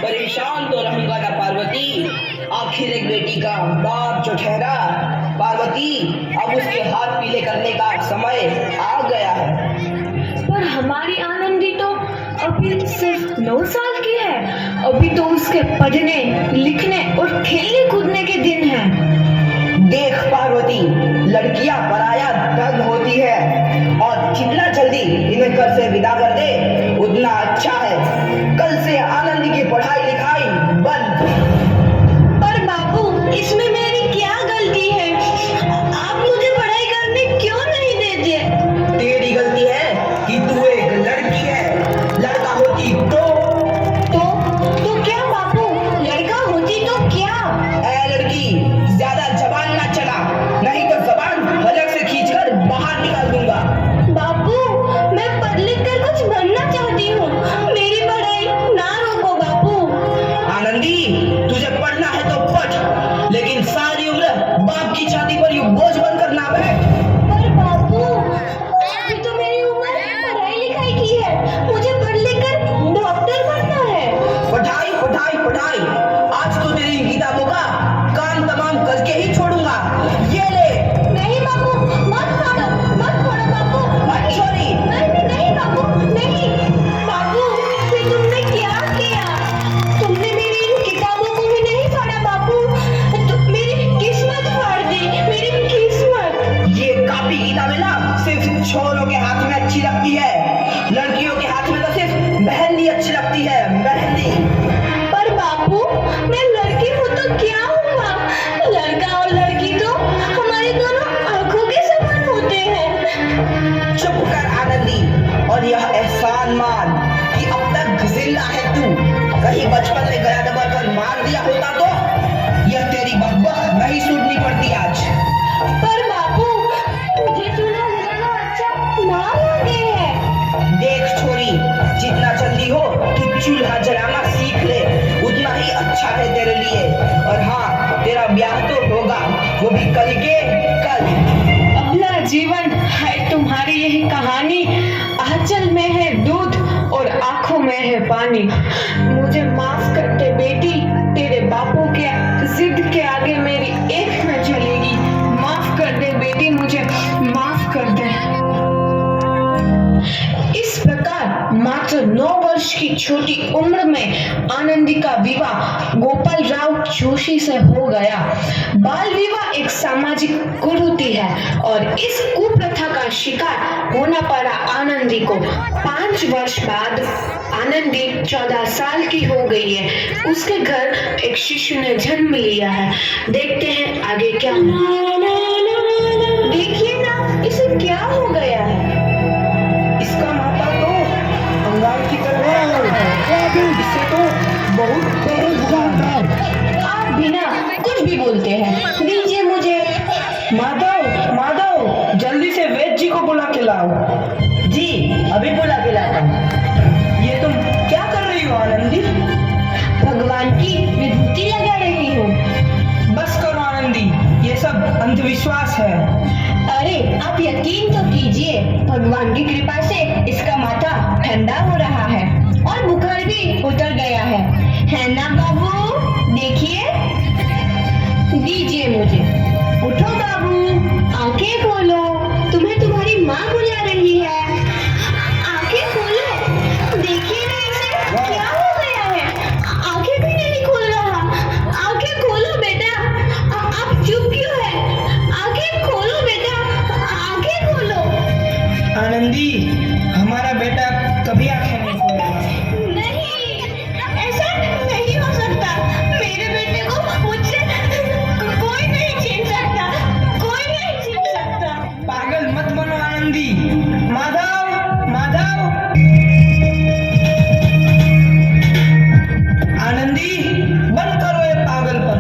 परेशान तो रहूंगा ना पार्वती। आखिर एक बेटी का बाप जो ठहरा। पार्वती, अब उसके हाथ पीले करने का समय आ गया है। पर हमारी आनंदी तो अभी सिर्फ 9 साल की है। अभी तो उसके पढ़ने लिखने और खेलने कूदने के दिन हैं। देख पार्वती, लड़कियां पराया धन होती है और जितना जल्दी इन्हें घर से विदा कर दे उतना अच्छा है। कल से आनंदी की पढ़ाई लिखाई बंद। पर बापू, इसमें मेरी क्या गलती है? आप मुझे पढ़ाई करने क्यों नहीं देते? तेरी गलती है कि तू एक लड़की है। लड़का होती तो क्या बापू? लड़का होती तो क्या? ऐ लड़की, ज्यादा जबान ना चला, नहीं तो जबान हलक से खींचकर बाहर निकाल दूंगा। बापू, मैं पढ़ लिख कर कुछ बनना चाहती हूँ। मेरी पढ़ाई ना रोको बापू। आनंदी, तुझे पढ़ना है तो पढ़, लेकिन सारी उम्र बाप की छाती पर यूं बोझ बनकर ना बैठ। पर बापू, अभी तो मेरी उम्र पढ़ाई लिखाई की है। मुझे पढ़ लिख कर डॉक्टर बनना है। पढ़ाई पढ़ाई पढ़ाई, आज तो तेरी इन किताबों का काम तमाम करके ही छोड़ूंगा। ये ले। नहीं बापू, मत फोड़ो बापू। छोरी। नहीं बापू, नहीं। बापू, फिर तुमने क्या किया? तुमने मेरी इन किताबों को भी नहीं फाड़ा बापू। तो मेरी किस्मत फाड़ दी, मेरी किस्मत। ये कापी किताबें ना सिर्फ छोरों के हाथ में अच्छी लगती है। लड़कियों के हाथ में तो सिर्फ मेहंदी अच्छी लगती है, मेहंदी। पर बापू, मैं लड़की हूँ तो क्या हुआ? लड़का और लड़की तो हमारे दोनों आंखों के समान होते हैं। चुप कर आनंदी, और यह एहसान मान कि अब तक जिंदा है तू। कहीं बचपन में गया दबा कर मार दिया होता तो यह तेरी बकबक नहीं सुननी पड़ती आज। पर बापू, मुझे चूल्हा जलाना अच्छा ना लगे है। देख छोरी, जितना जल्दी हो तू चूल्हा जलाना सीख ले, उतना ही अच्छा है तेरे लिए। और हाँ, तेरा ब्याह तो होगा, वो भी कल के कल। अगला जीवन है तुम्हारी यही कहानी। आंचल में है दूध और आंखों में है पानी। मुझे माफ कर दे बेटी, तेरे बापू के जिद के आगे मेरी एक न चलेगी। माफ कर दे बेटी, मुझे माफ कर दे। इस प्रकार मात्र 9 वर्ष की छोटी उम्र में आनंदी का विवाह गोपाल राव जोशी से हो गया। बाल विवाह एक सामाजिक कुरीति है और इस कुप्रथा का शिकार होना पड़ा आनंदी को। 5 वर्ष बाद आनंदी 14 साल की हो गई है। उसके घर एक शिशु ने जन्म लिया है। देखते हैं आगे क्या हुआ। देखिए ना, इसे क्या हो गया है? इसका माता तो अंगार की तरह है। इससे तो बहुत तेज बुखार है। आप बिना कुछ भी बोलते हैं। दीजिए मुझे। माधव, माधव, जल्दी से वैद्य जी को बुला के लाओ। जी, अभी बुला के लाता हूँ। ये तुम क्या कर रही हो आनंदी? भगवान की विभूति लगा रही हूँ। बस करो आनंदी, ये सब अंधविश्वास है। अरे आप यकीन तो कीजिए, भगवान की कृपा से इसका माथा ठंडा हो रहा है और बुखार भी उतर गया है ना बाबू? देखिए, दीजिए मुझे। उठो बाबू, आंखें खोलो, तुम्हें तुम्हारी माँ बुला रही है। आंखें खोलो, देखिए ना इसे क्या हो गया है। आंखें भी नहीं खोल रहा। आंखें खोलो बेटा। आप चुप क्यों है? आंखें खोलो बेटा, आंखें खोलो। आनंदी, हमारा बेटा कभी आंखें नहीं खोलेगा। नहीं, ऐसा नहीं हो सकता। मेरे बेटे को मुझसे कोई नहीं छीन सकता, कोई नहीं छीन सकता। पागल मत बनो आनंदी। माधव, माधव। आनंदी, बंद करो ये पागलपन।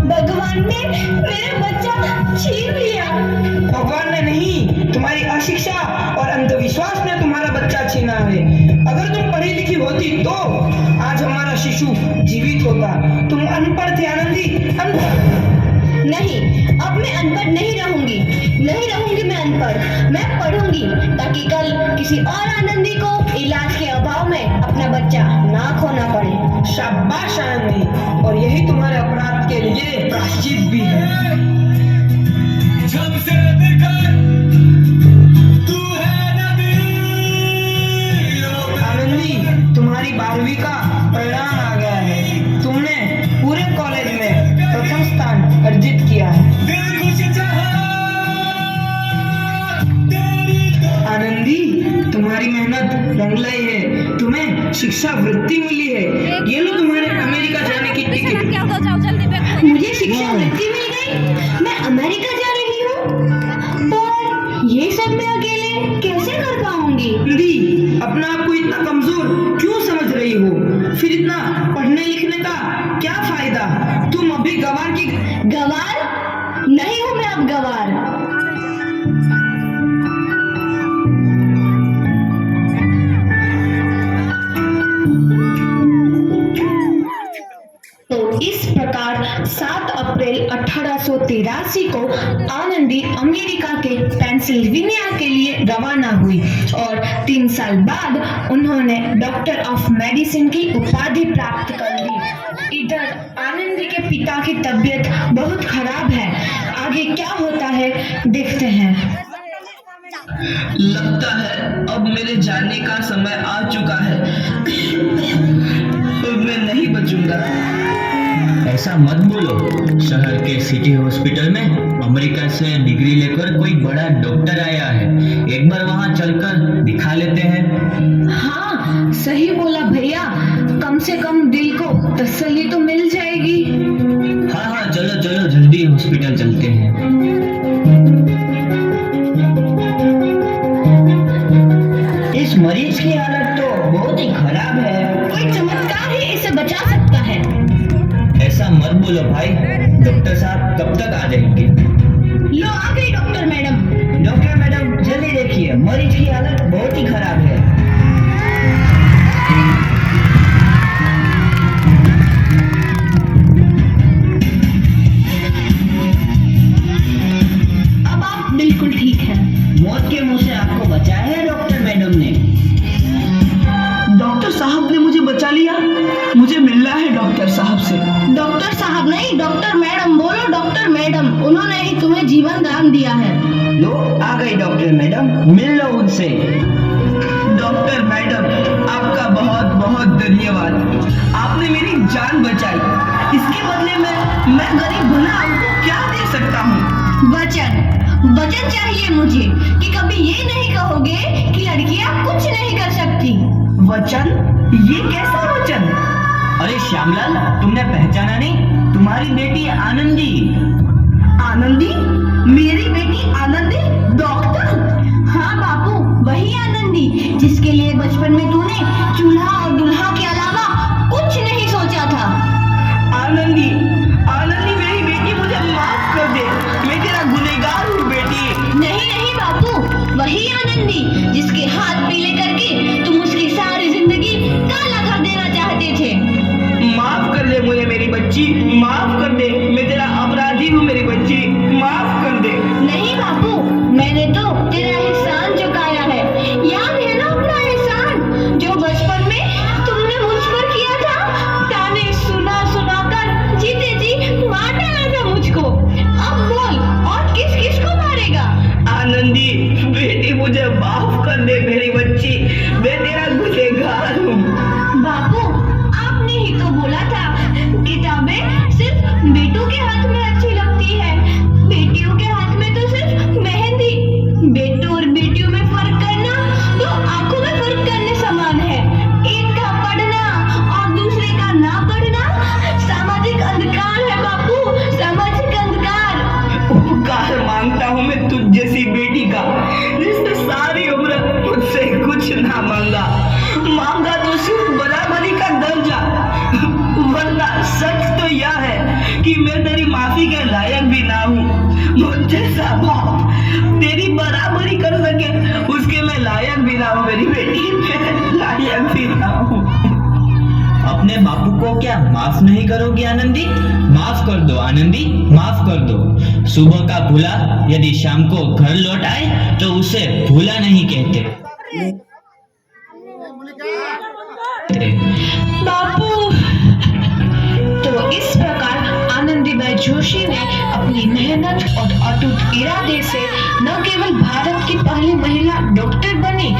भगवान ने मेरा बच्चा छीन लिया। भगवान ने नहीं, तुम्हारी अशिक्षा और अंधविश्वास ने तुम्हारा बच्चा छीना है। अगर तुम पढ़ी लिखी होती तो आज हमारा शिशु जीवित होता। तुम अनपढ़ थे आनंदी, अनपढ़। नहीं, अब मैं अनपढ़ नहीं रहूंगी। नहीं रहूंगी मैं अनपढ़। मैं पढ़ूंगी ताकि कल किसी और आनंदी को इलाज के अभाव में अपना बच्चा ना खोना पड़े। शाबाश। के लिए प्रायश्चित भी है। जब से देखा तू है नबी। आनंदी, तुम्हारी 12वीं का परिणाम आ गया है। तुमने पूरे कॉलेज में प्रथम स्थान अर्जित किया है। दिल खुश चाहा तेरी तो आनंदी, तुम्हारी मेहनत रंग लाई है। तुम्हें शिक्षा वृत्ति मिली है। ये लो तुम्हारे अमेरिका जाने की टिकट। मुझे शिक्षा वृत्ति मिल गई, मैं अमेरिका जा रही हूँ। पर ये सब मैं अकेले कैसे कर पाऊंगी? आनंदी, अपना आप को इतना कमजोर क्यों समझ रही हो? फिर इतना पढ़ने लिखने का क्या फायदा? तुम अभी गवार की गवार नहीं हूँ मैं अब गवार। तो इस प्रकार 7 अप्रैल 1883 को आनंदी अमेरिका के पेंसिल्वेनिया के लिए रवाना हुई और 3 साल बाद उन्होंने डॉक्टर ऑफ मेडिसिन की उपाधि प्राप्त कर ली। इधर आनंदी के पिता की तबीयत बहुत खराब है। आगे क्या होता है देखते हैं। लगता है अब मेरे जाने का समय आ चुका है। अब मैं नहीं बचूंगा। ऐसा मत बोलो। शहर के सिटी हॉस्पिटल में अमेरिका से डिग्री लेकर कोई बड़ा डॉक्टर आया है। एक बार वहां चलकर दिखा लेते हैं। हाँ, सही बोला भैया। कम से कम दिल को तसल्ली तो मिल जाएगी। हाँ हाँ, चलो चलो जल्दी हॉस्पिटल चलते हैं। इस मरीज की हालत तो बहुत ही खराब है। कोई चमत्कार ही इसे बचा सकता है। ऐसा मत बोलो भाई। डॉक्टर साहब कब तक आ जाएंगे? लो आ गई डॉक्टर मैडम। डॉक्टर मैडम, जल्दी देखिए, मरीज की हालत बहुत ही खराब है। अब आप बिल्कुल ठीक हैं। मौत के मुंह से आपको बचाया है डॉक्टर मैडम ने। डॉक्टर साहब ने मुझे बचा लिया। मुझे मिलना है डॉक्टर साहब से। डॉक्टर साहब नहीं, डॉक्टर मैडम बोलो। डॉक्टर मैडम, उन्होंने ही तुम्हें जीवन दान दिया है। लो आ गई डॉक्टर मैडम, मिल लो उनसे। डॉक्टर मैडम, आपका बहुत बहुत धन्यवाद। आपने मेरी जान बचाई। इसके बदले में मैं गरीब भला आपको क्या दे सकता हूँ? वचन वचन चाहिए मुझे कि कभी ये नहीं कहोगे कि लड़कियां कुछ नहीं कर सकती। वचन? ये कैसा वचन? अरे श्यामलाल, तुमने पहचाना नहीं? तुम्हारी बेटी आनंदी। आनंदी? मेरी बेटी आनंदी डॉक्टर? हाँ बापू, वही आनंदी जिसके लिए बचपन में तूने चूल्हा और दूल्हा के अलावा कुछ नहीं सोचा था। आनंदी, आनंदी मेरी बेटी, मुझे माफ कर दे। मैं तेरा गुनहगार हूँ बेटी। नहीं नहीं बापू, वही आनंदी जिसके हाथ पीले करके तुम उसकी सारी जिंदगी काला कर देना चाहते थे। माफ कर दे मुझे मेरी बच्ची, माफ कर दे। मैं तेरा अपराधी हूँ मेरी बच्ची, माफ कर दे। नहीं बापू, मैंने तो तेरा एहसान चुकाया है। याद है ना अपना एहसान जो बचपन में तुमने मुझ पर किया था? ताने सुना सुना कर जीते जी मार डाला था मुझको। अब बोल, और किस किस को मारेगा? आनंदी बेटी, मुझे माफ कर दे मेरी बच्ची। मैं तेरा गुनहगार हूँ। बापू, आपने ही तो बोला था किताबें सिर्फ बेटों के हाथ में अच्छी लगती है, बेटियों के हाथ में तो सिर्फ मेहंदी। बेटों और बेटियों में फर्क करना तो आंखों में फर्क करने समान है। एक का पढ़ना और दूसरे का ना पढ़ना सामाजिक अंधकार है बापू, सामाजिक अंधकार। उपकार मांगता हूँ मैं तुझ जैसी बेटी का, जिसने सारी उम्र मुझसे कुछ ना मांगा। मांगा तो सिर्फ बराबरी का दर्जा। वरना सच तो यह है कि मैं तेरी माफी के लायक भी ना हूँ। मुझ जैसा बाप तेरी बराबरी कर सके, उसके मैं लायक भी ना हूँ मेरी बेटी, मैं लायक भी ना हूँ। अपने बापू को क्या माफ नहीं करोगी आनंदी? माफ कर दो आनंदी, माफ कर दो। सुबह का भूला यदि शाम को घर लौट आए तो उसे भूला नहीं कहते। बापू, तो इस प्रकार आनंदी जोशी ने अपनी मेहनत और अटूट इरादे से न केवल भारत की पहली महिला डॉक्टर बनी